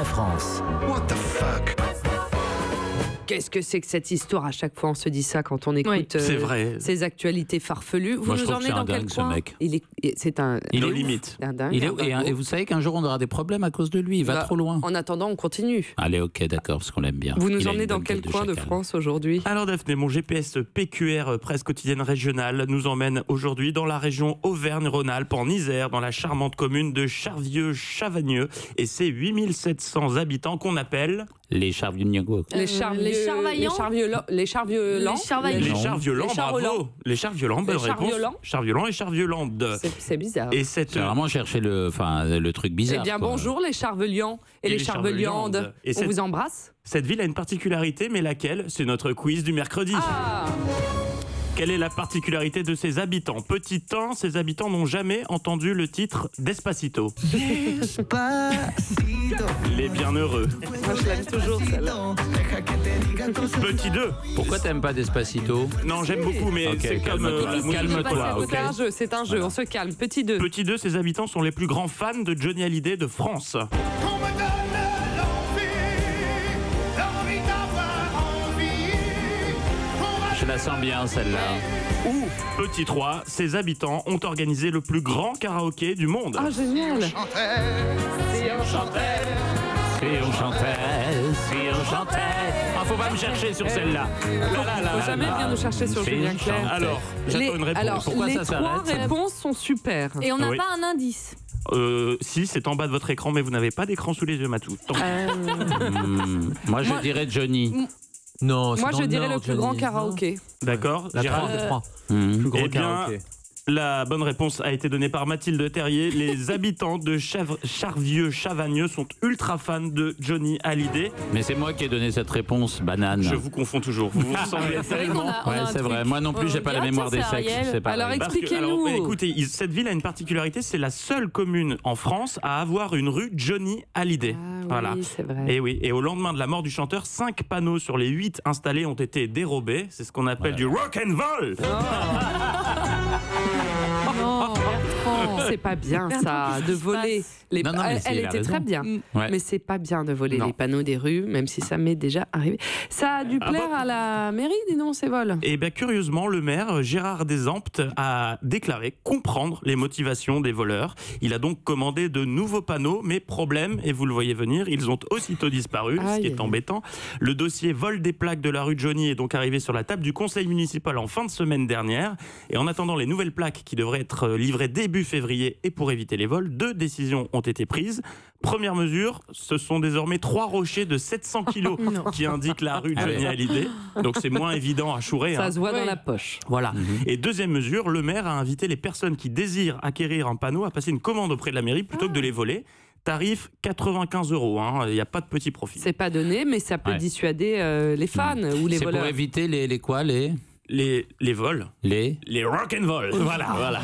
France. What the fuck? Qu'est-ce que c'est que cette histoire? À chaque fois, on se dit ça quand on écoute c'est vrai. ces actualités farfelues. Vous Moi, je nous trouve emmenez que c'est dans un quel dingue, ce coin? mec. Il Il est ouf. limite. Un dingue, Il est, un dingo. et vous savez qu'un jour, on aura des problèmes à cause de lui. Il va trop loin. En attendant, on continue. Allez, ok, d'accord, parce qu'on l'aime bien. Vous nous Il a emmenez une dans bonne quel tête coin de chacal. France aujourd'hui? Alors Daphné, mon GPS PQR presse quotidienne régionale nous emmène aujourd'hui dans la région Auvergne-Rhône-Alpes, en Isère, dans la charmante commune de Charvieux-Chavagneux. Et c'est 8700 habitants qu'on appelle... Les Charvieux-Niago. Les Charviolants. Les Char-Violents, les Char-Violents, bonne Les réponse. Char-Violents. Char-Violents et Char-Violandes. C'est bizarre. Et cette... C'est vraiment chercher le truc bizarre. Eh bien, quoi. bonjour les Charvelians et les Charveliandes. Et On vous embrasse. Cette ville a une particularité, mais laquelle? C'est notre quiz du mercredi. Ah, Quelle est la particularité de ses habitants? Petit 1, ces habitants n'ont jamais entendu le titre Despacito. Les bienheureux. moi je l'aime toujours celle-là. Petit 2. Pourquoi t'aimes pas Despacito? Non, j'aime beaucoup, mais Ok, c'est comme calme-toi. la musique. Calme-toi, ok. C'est un jeu, on se calme. Petit 2. Petit 2, ses habitants sont les plus grands fans de Johnny Hallyday de France. Je la sens bien, celle-là. Ou, petit 3, ses habitants ont organisé le plus grand karaoké du monde. Ah, génial. Si on chantait, si on chantait. Ah, faut pas me chercher sur celle-là. Faut jamais bien nous chercher sur Julien Clerc. Alors, j'attends une réponse. Alors, Pourquoi les ça trois s'arrête réponses sont super. Et on n'a Oui. pas un indice. Si, c'est en bas de votre écran, mais vous n'avez pas d'écran sous les yeux, Matou. Tant pis. Moi, je dirais Johnny. Non, Moi, je dirais le plus grand karaoké. D'accord, La Gérard 33. Mmh. Plus gros Eh bien, karaoké. La bonne réponse a été donnée par Mathilde Terrier. Les habitants de Charvieux-Chavagneux sont ultra fans de Johnny Hallyday. Mais c'est moi qui ai donné cette réponse, banane. Je vous confonds toujours. Vous vous ressemblez tellement. Ouais, c'est vrai. Moi non plus, j'ai pas la mémoire des sexes. C'est pareil. Alors, Parce que, expliquez-nous. écoutez, cette ville a une particularité, c'est la seule commune en France à avoir une rue Johnny Hallyday. Ah, Voilà. oui, c'est vrai. Et oui, et au lendemain de la mort du chanteur, 5 panneaux sur les 8 installés ont été dérobés. C'est ce qu'on appelle du rock and roll. Non, Bertrand. C'est pas bien Bertrand, ça, qu'est-ce de qui se voler. passe Non, non, mais Elle il a était raison. très bien, Ouais. mais c'est pas bien de voler Non. les panneaux des rues, même si ça m'est déjà arrivé. Ça a dû Ah plaire bon à la mairie, dis donc, ces vols. Et bien curieusement, le maire Gérard Desamptes a déclaré comprendre les motivations des voleurs. Il a donc commandé de nouveaux panneaux, mais problème, et vous le voyez venir, ils ont aussitôt disparu, ce Aïe, qui aïe, est aïe. embêtant. Le dossier vol des plaques de la rue Johnny est donc arrivé sur la table du conseil municipal en fin de semaine dernière. Et en attendant les nouvelles plaques qui devraient être livrées début février et pour éviter les vols, 2 décisions ont été prises. Première mesure, ce sont désormais 3 rochers de 700 kilos qui indiquent la rue Ah Johnny ouais. Hallyday. Donc c'est moins évident à chourer. Ça hein. se voit dans Oui. la poche. Voilà. Et deuxième mesure, le maire a invité les personnes qui désirent acquérir un panneau à passer une commande auprès de la mairie plutôt que de les voler. Tarif 95 €. Hein. Il n'y a pas de petit profit. C'est pas donné, mais ça peut Ouais. dissuader les fans ou les C'est pour voleurs. éviter les quoi, Les vols. les... Les rock and roll, voilà.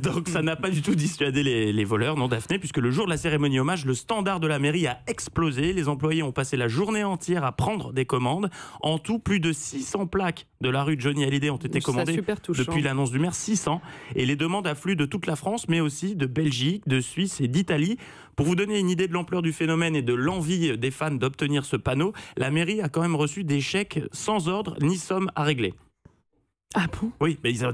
Donc ça n'a pas du tout dissuadé les voleurs, non Daphné, puisque le jour de la cérémonie hommage, le standard de la mairie a explosé. Les employés ont passé la journée entière à prendre des commandes. En tout, plus de 600 plaques de la rue Johnny Hallyday ont été Ça, commandées super touchant. depuis l'annonce du maire, 600. Et les demandes affluent de toute la France, mais aussi de Belgique, de Suisse et d'Italie. Pour vous donner une idée de l'ampleur du phénomène et de l'envie des fans d'obtenir ce panneau, la mairie a quand même reçu des chèques sans ordre ni somme à régler. Ah bon? Oui, mais ils ont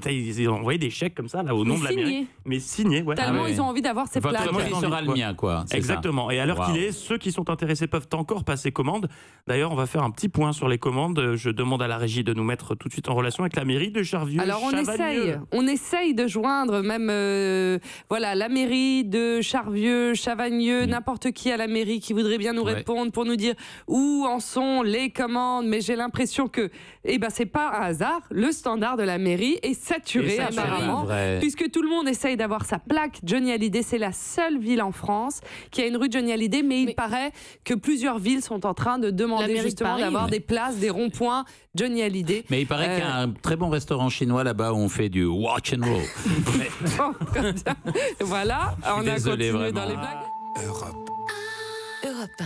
envoyé des chèques comme ça, là, au nom de la signés. mairie. Mais signés, ouais. Tellement ouais. ils ont envie d'avoir ces Votre plaques. moi, prix j'ai sera envie, le quoi. mien, quoi. C'est Exactement. Et à l'heure Wow. qu'il est, ceux qui sont intéressés peuvent encore passer commande. D'ailleurs, on va faire un petit point sur les commandes. Je demande à la régie de nous mettre tout de suite en relation avec la mairie de Charvieux. Alors Chavagneux. on essaye de joindre même voilà la mairie de Charvieux, Chavagneux, n'importe qui à la mairie qui voudrait bien nous Ouais. répondre pour nous dire où en sont les commandes. Mais j'ai l'impression que c'est pas un hasard. Le standard de la mairie est saturé Et ça, apparemment. vrai. Puisque tout le monde essaye d'avoir sa plaque Johnny Hallyday, c'est la seule ville en France qui a une rue Johnny Hallyday, mais il paraît que plusieurs villes sont en train de La demander mairie de justement Paris, d'avoir ouais. des places, des ronds-points Johnny Hallyday. Mais il paraît qu'il y a un très bon restaurant chinois là-bas où on fait du watch and roll. Comme ça. Voilà, on a désolé, continué vraiment. dans les blagues. Europe. Europe 1.